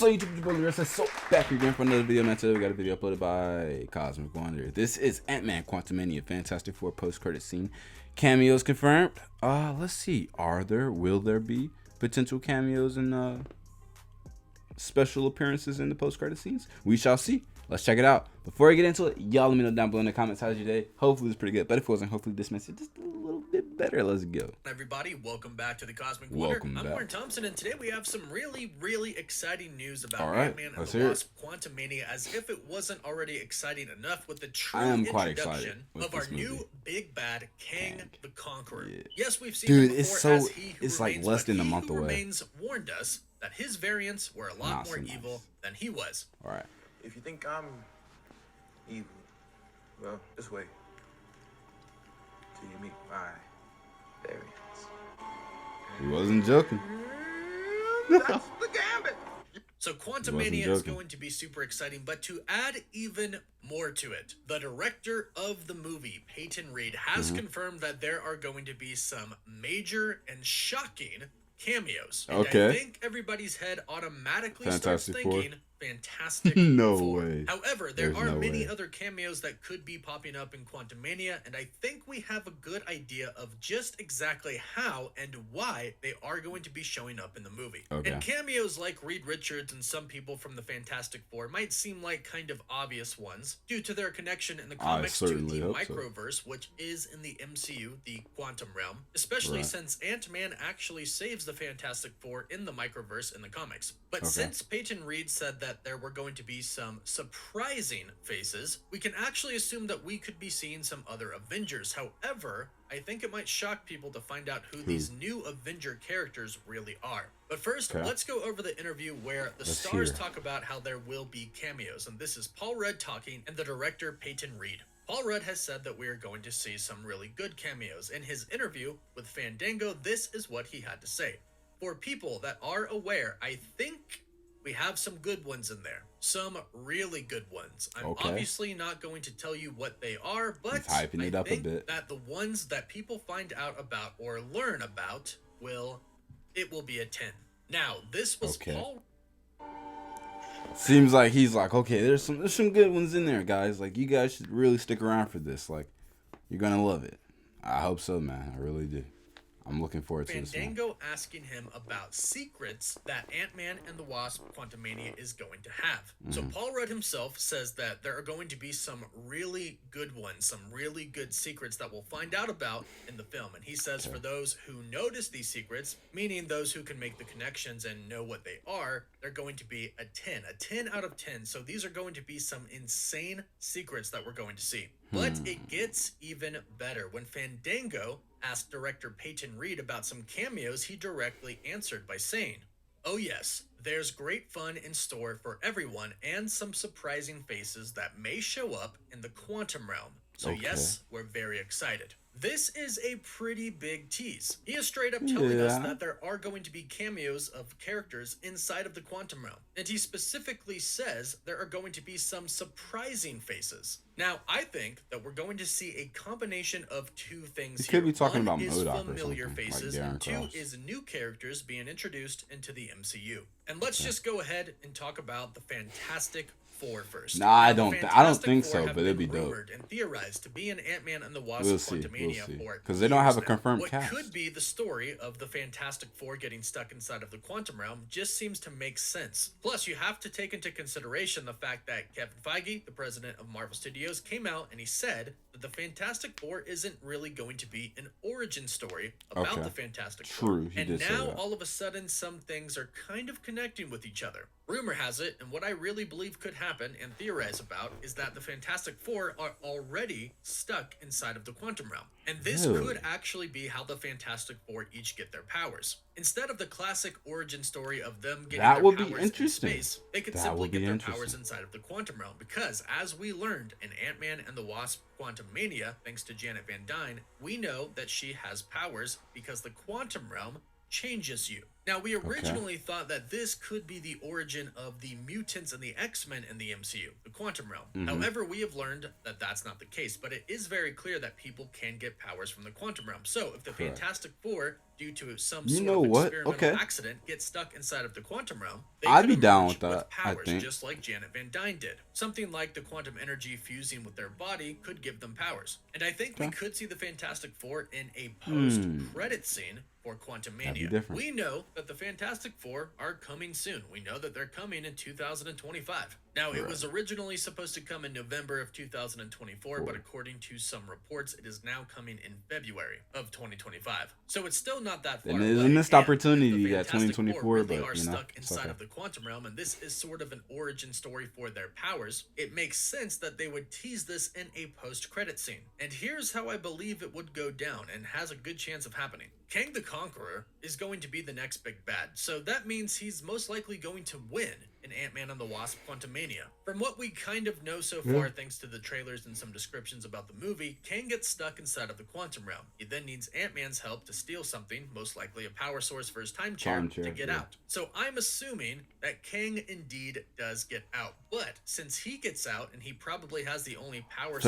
What's up, YouTube? Your boy Larissa. So back here again for another video. Now today we got a video uploaded by Cosmic Wonder. This is Ant-Man Quantumania Fantastic Four post-credit scene. Cameos confirmed. Let's see. Will there be potential cameos and special appearances in the post-credit scenes? We shall see. Let's check it out. Before I get into it, y'all let me know down below in the comments how's your day. Hopefully it's pretty good, but if it wasn't, hopefully this message just a little bit better. Let's go. Everybody, welcome back to the Cosmic Wonder. Welcome back. I'm Warren Thompson, and today we have some really exciting news about All right, Ant-Man and let's the hear it. Wasp Quantumania, as if it wasn't already exciting enough with the true I am quite introduction excited with of our this movie. new big bad Kang the Conqueror. Yeah. Yes, we've seen Dude, him it's before so- as He Who it's like Remains, less but than a He month Who away. Remains warned us that his variants were a lot Not more so nice. evil than he was. All right. If you think I'm evil, well, just wait till you meet my variants. He wasn't joking. That's the gambit. So Wasn't Quantumania is joking. going to be super exciting, but to add even more to it, the director of the movie, Peyton Reed, has Mm-hmm. confirmed that there are going to be some major and shocking cameos. And Okay. I think everybody's head automatically Fantastic starts Four. thinking Fantastic No Four. way. However, there There's are no many way. other cameos that could be popping up in Quantumania, and I think we have a good idea of just exactly how and why they are going to be showing up in the movie. Okay. And cameos like Reed Richards and some people from the Fantastic Four might seem like kind of obvious ones due to their connection in the comics to certainly the hope so. microverse, which is in the MCU, the quantum realm, especially Right. since Ant-Man actually saves the Fantastic Four in the microverse in the comics. But Okay. since Peyton Reed said that there were going to be some surprising faces, we can actually assume that we could be seeing some other Avengers. However, I think it might shock people to find out who these new Avenger characters really are. But first, Okay. let's go over the interview where the Let's stars hear. talk about how there will be cameos. And this is Paul Rudd talking and the director Peyton Reed. Paul Rudd has said that we are going to see some really good cameos. In his interview with Fandango, this is what he had to say. For people that are aware, I think we have some good ones in there. Some really good ones. I'm Okay. obviously not going to tell you what they are, but He's hyping it I up a think bit. that the ones that people find out about or learn about will be a 10. Now, this was Okay. Paul. Seems like he's like, okay, there's some good ones in there, guys. Like, you guys should really stick around for this. Like, you're gonna love it. I hope so, man. I really do. I'm looking forward to this one. Fandango asking him about secrets that Ant-Man and the Wasp Quantumania is going to have. So Paul Rudd himself says that there are going to be some really good ones, some really good secrets that we'll find out about in the film. And he says for those who notice these secrets, meaning those who can make the connections and know what they are, they're going to be a 10 out of 10. So these are going to be some insane secrets that we're going to see. But it gets even better. When Fandango asked director Peyton Reed about some cameos, he directly answered by saying, "Oh yes, there's great fun in store for everyone and some surprising faces that may show up in the quantum realm. So Okay. yes, we're very excited." This is a pretty big tease. He is straight up telling us Yeah. that there are going to be cameos of characters inside of the quantum realm. And he specifically says there are going to be some surprising faces. Now, I think that we're going to see a combination of two things He could here. be talking One about is MODOK or familiar something, like faces, Darren and two Cross. is new characters being introduced into the MCU. And let's just go ahead and talk about the Fantastic Four first. Nah, I Now, the don't Fantastic think Four so, have but it'd been be dope. rumored and theorized to be in Ant-Man and the Wasp We'll see, Quantumania for because they don't have a years now. confirmed What cast. could be the story of the Fantastic Four getting stuck inside of the quantum realm just seems to make sense. Plus, you have to take into consideration the fact that Kevin Feige, the president of Marvel Studios, came out and he said that the Fantastic Four isn't really going to be an origin story about Okay. the Fantastic True, Four. he And did say now, that. all of a sudden, some things are kind of connecting with each other. Rumor has it, and what I really believe could happen and theorize about, is that the Fantastic Four are already stuck inside of the quantum realm. And this Really? could actually be how the Fantastic Four each get their powers. Instead of the classic origin story of them getting That their would be powers interesting. in space, they could That simply would be get their interesting. powers inside of the quantum realm. Because, as we learned in Ant-Man and the Wasp Quantumania, thanks to Janet Van Dyne, we know that she has powers because the quantum realm changes you. Now, we originally thought that this could be the origin of the mutants and the X-Men in the MCU, the quantum realm. However, we have learned that that's not the case, but it is very clear that people can get powers from the quantum realm. So, if the Fantastic Four, due to some sort of experimental accident, get stuck inside of the quantum realm, they I'd could be down emerge with that, I powers, think. just like Janet Van Dyne did. Something like the quantum energy fusing with their body could give them powers. And I think we could see the Fantastic Four in a post-credit scene for Quantumania. We know that the Fantastic Four are coming soon. We know that they're coming in 2025. Now, it was originally supposed to come in November of 2024, but according to some reports, it is now coming in February of 2025. So it's still not that far And away. there's a missed opportunity at Fantastic 2024, Four really but are you know, stuck inside of the quantum realm, and this is sort of an origin story for their powers. It makes sense that they would tease this in a post-credit scene. And here's how I believe it would go down, and has a good chance of happening. Kang the Conqueror is going to be the next big bad, so that means he's most likely going to win in Ant-Man and the Wasp: Quantumania. From what we kind of know so far, thanks to the trailers and some descriptions about the movie, Kang gets stuck inside of the quantum realm. He then needs Ant-Man's help to steal something, most likely a power source for his time chair, to get out. So I'm assuming that Kang indeed does get out, but since he gets out and he probably has the only power source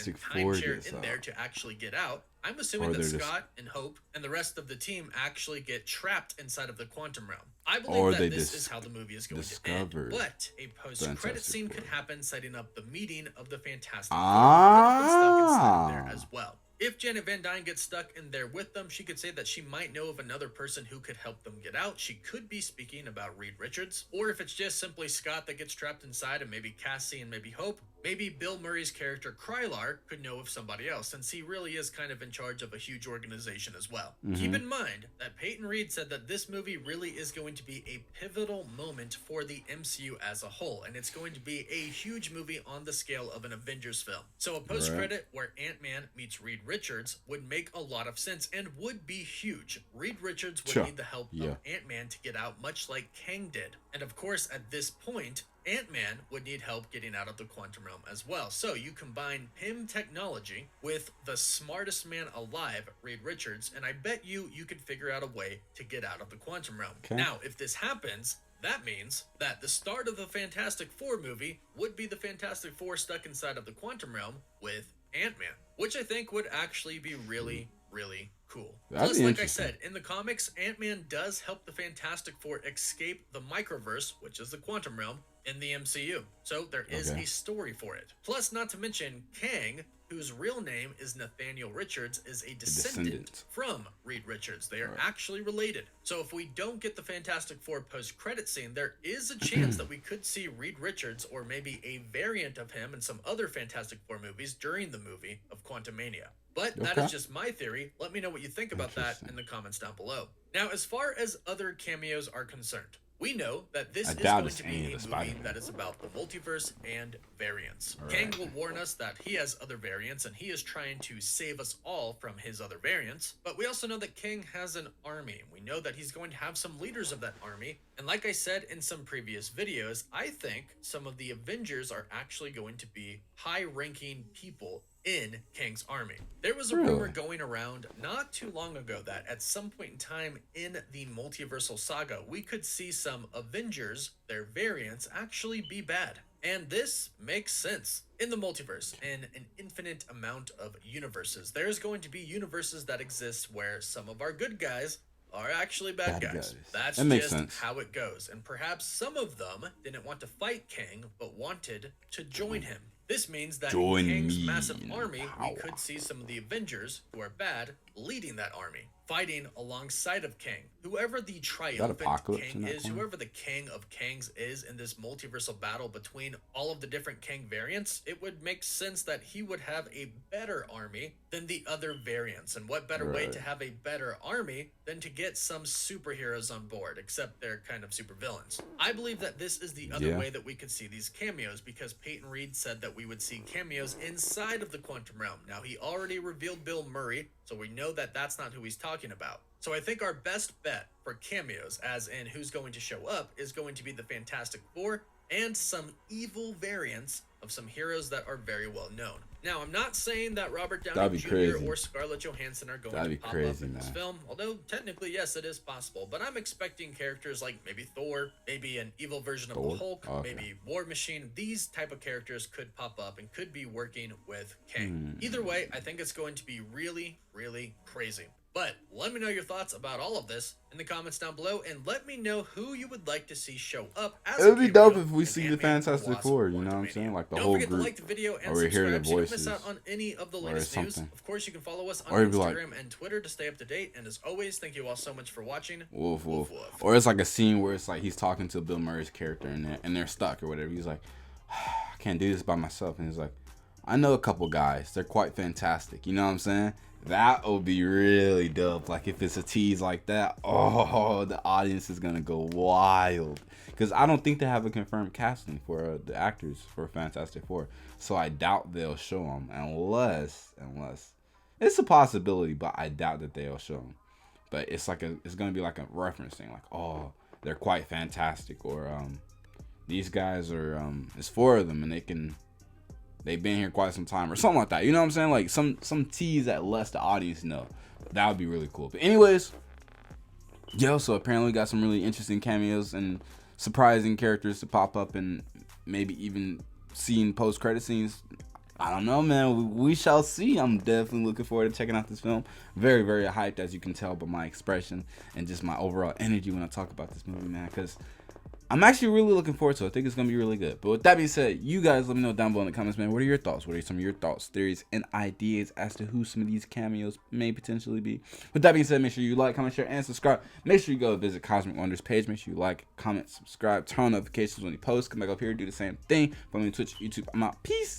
and time chair in there to actually get out, I'm assuming that Scott and Hope and the rest of the team actually get trapped inside of the quantum realm. I believe that this is how the movie is going to end, but a post-credit scene could happen setting up the meeting of the Fantastic Four stuck inside of there as well. If Janet Van Dyne gets stuck in there with them, she could say that she might know of another person who could help them get out. She could be speaking about Reed Richards. Or if it's just simply Scott that gets trapped inside and maybe Cassie and maybe Hope, maybe Bill Murray's character Krylar could know of somebody else, since he really is kind of in charge of a huge organization as well. Keep in mind that Peyton Reed said that this movie really is going to be a pivotal moment for the MCU as a whole, and it's going to be a huge movie on the scale of an Avengers film. So a post-credit where Ant-Man meets Reed Richards would make a lot of sense and would be huge. Reed Richards would need the help of Ant-Man to get out, much like Kang did. And of course, at this point, Ant-Man would need help getting out of the quantum realm as well. So you combine PIM technology with the smartest man alive, Reed Richards, and I bet you could figure out a way to get out of the quantum realm. Now, if this happens, that means that the start of the Fantastic Four movie would be the Fantastic Four stuck inside of the quantum realm with Ant-Man, which I think would actually be really, really cool. Plus, like I said, in the comics, Ant-Man does help the Fantastic Four escape the microverse, which is the quantum realm, in the MCU. So there is a story for it. Plus, not to mention, Kang, whose real name is Nathaniel Richards, is a descendant from Reed Richards. They are actually related. So if we don't get the Fantastic Four post-credit scene, there is a chance that we could see Reed Richards, or maybe a variant of him in some other Fantastic Four movies during the movie of Quantumania. But that is just my theory. Let me know what you think about that in the comments down below. Now, as far as other cameos are concerned, we know that this is going to be a movie that is about the multiverse and variants. Kang will warn us that he has other variants and he is trying to save us all from his other variants. But we also know that Kang has an army. We know that he's going to have some leaders of that army. And like I said in some previous videos, I think some of the Avengers are actually going to be high-ranking people in Kang's army. There was a rumor going around not too long ago that at some point in time in the multiversal saga, we could see some Avengers, their variants, actually be bad. And this makes sense. In the multiverse, in an infinite amount of universes, there's going to be universes that exist where some of our good guys are actually bad guys. That's just how it goes. And perhaps some of them didn't want to fight Kang, but wanted to join him. This means that in Kang's massive army, we could see some of the Avengers, who are bad, leading that army, fighting alongside of Kang. Whoever the triumphant Kang is, whoever the King of Kangs is in this multiversal battle between all of the different Kang variants, it would make sense that he would have a better army than the other variants. And what better way to have a better army than to get some superheroes on board, except they're kind of supervillains. I believe that this is the other way that we could see these cameos, because Peyton Reed said that we would see cameos inside of the quantum realm. Now, he already revealed Bill Murray, so we know that that's not who he's talking about. So I think our best bet for cameos, as in who's going to show up, is going to be the Fantastic Four and some evil variants of some heroes that are very well known. Now, I'm not saying that Robert Downey That'd be Jr. crazy. or Scarlett Johansson are going That'd to be pop crazy, up in this man. film, although technically, yes, it is possible. But I'm expecting characters like maybe Thor, maybe an evil version of Thor? the Hulk, Okay. maybe War Machine. These type of characters could pop up and could be working with Kang. Either way, I think it's going to be really, really crazy. But let me know your thoughts about all of this in the comments down below, and let me know who you would like to see show up as It would a be cameo dope if we in see the Ant-Man and Fantastic Wasp: Four, you know what I'm Quantumania. saying? Like the Don't whole forget group. to like the video and Or we hear subscribe the so you don't miss voices. out on any of the Or latest news. something. Of course, you can follow us on Or it'd be like- Instagram and Twitter to stay up to date. And as always, thank you all so much for watching. Woof, woof. Woof. Or it's like a scene where it's like he's talking to Bill Murray's character and they're stuck or whatever. He's like, I can't do this by myself. And he's like, I know a couple guys. They're quite fantastic. You know what I'm saying? That would be really dope. Like if it's a tease like that, oh, the audience is gonna go wild. Because I don't think they have a confirmed casting for the actors for Fantastic Four. So I doubt they'll show them unless it's a possibility, but I doubt that they'll show them. But it's gonna be like a referencing, like, oh, they're quite fantastic, or these guys are it's four of them and they've been here quite some time or something like that. You know what I'm saying? Like some tease that lets the audience know. That would be really cool. But anyways, yo, so apparently we got some really interesting cameos and surprising characters to pop up and maybe even seeing post-credit scenes. I don't know, man. We shall see. I'm definitely looking forward to checking out this film. Very, very hyped, as you can tell by my expression and just my overall energy when I talk about this movie, man. Because I'm actually really looking forward to it. I think it's going to be really good. But with that being said, you guys let me know down below in the comments, man. What are your thoughts? What are some of your thoughts, theories, and ideas as to who some of these cameos may potentially be? With that being said, make sure you like, comment, share, and subscribe. Make sure you go visit Cosmic Wonders page. Make sure you like, comment, subscribe, turn on notifications when you post. Come back up here, do the same thing. Follow me on Twitch, YouTube. I'm out. Peace.